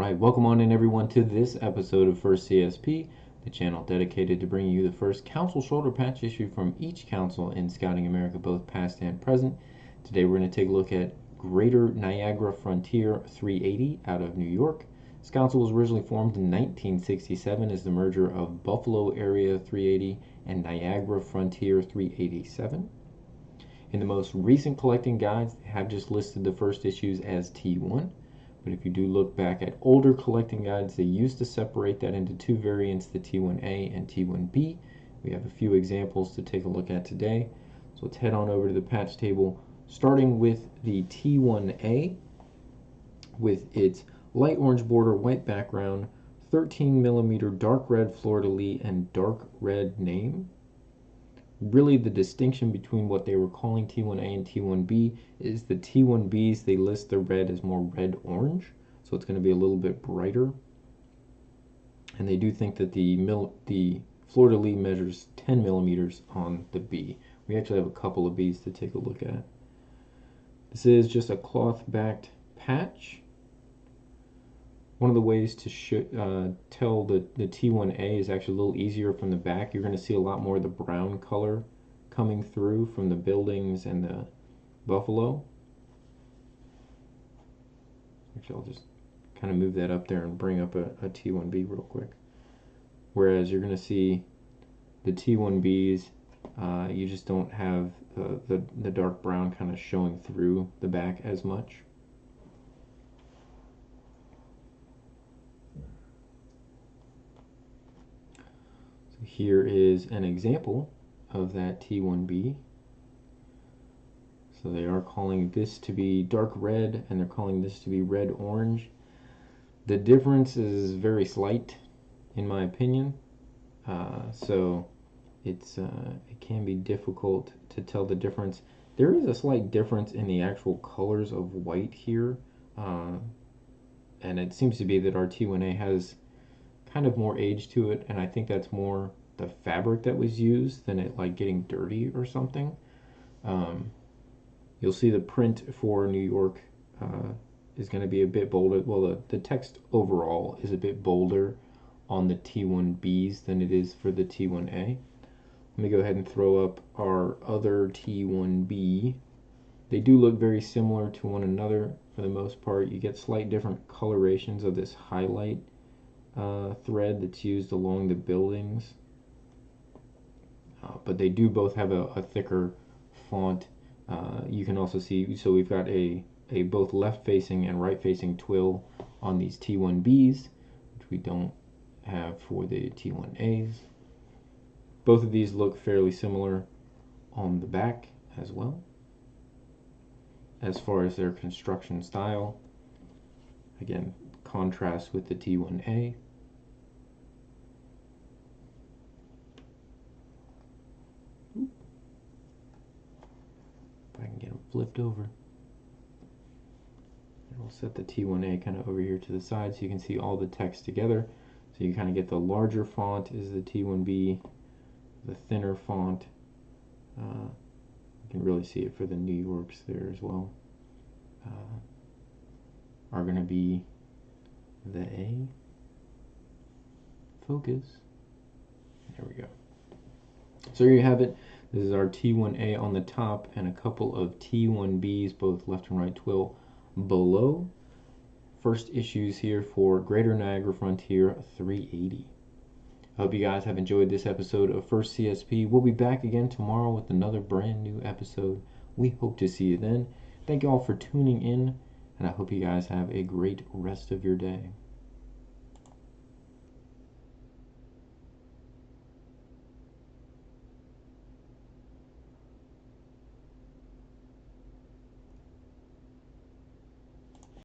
Alright, welcome on in everyone to this episode of First CSP, the channel dedicated to bringing you the first council shoulder patch issue from each council in Scouting America, both past and present. Today we're going to take a look at Greater Niagara Frontier 380 out of New York. This council was originally formed in 1967 as the merger of Buffalo Area 380 and Niagara Frontier 387. In the most recent collecting guides, they have just listed the first issues as T1. But if you do look back at older collecting guides, they used to separate that into two variants, the T1A and T1B. We have a few examples to take a look at today. So let's head on over to the patch table, starting with the T1A with its light orange border, white background, 13mm dark red fleur-de-lis, and dark red name. Really, the distinction between what they were calling T1A and T1B is the T1Bs, they list the red as more red-orange, so it's going to be a little bit brighter. And they do think that the fleur-de-lis measures 10mm on the B. We actually have a couple of Bs to take a look at. This is just a cloth-backed patch. One of the ways to tell the T1A is actually a little easier from the back. You're going to see a lot more of the brown color coming through from the buildings and the buffalo. Actually, I'll just kind of move that up there and bring up a T1B real quick. Whereas you're going to see the T1Bs, you just don't have the dark brown kind of showing through the back as much. Here is an example of that T1B. So they are calling this to be dark red and they're calling this to be red orange. The difference is very slight in my opinion, so it can be difficult to tell the difference. There is a slight difference in the actual colors of white here, and it seems to be that our T1A has kind of more age to it, and I think that's more the fabric that was used than it like getting dirty or something. You'll see the print for New York is going to be a bit bolder. Well, the text overall is a bit bolder on the T1Bs than it is for the T1A. Let me go ahead and throw up our other T1B. They do look very similar to one another for the most part. You get slight different colorations of this highlight thread that's used along the buildings, but they do both have a thicker font. You can also see, so we've got a both left facing and right facing twill on these T1Bs, which we don't have for the T1As. Both of these look fairly similar on the back as well as far as their construction style. Again, contrast with the T1A. If I can get them flipped over. And we'll set the T1A kind of over here to the side so you can see all the text together. So you kind of get the larger font is the T1B, the thinner font. You can really see it for the New Yorks there as well. Are going to be the A. Focus. There we go. So here you have it. This is our T1A on the top and a couple of T1Bs, both left and right twill, below. First issues here for Greater Niagara Frontier 380. I hope you guys have enjoyed this episode of First CSP. We'll be back again tomorrow with another brand new episode. We hope to see you then. Thank you all for tuning in, and I hope you guys have a great rest of your day.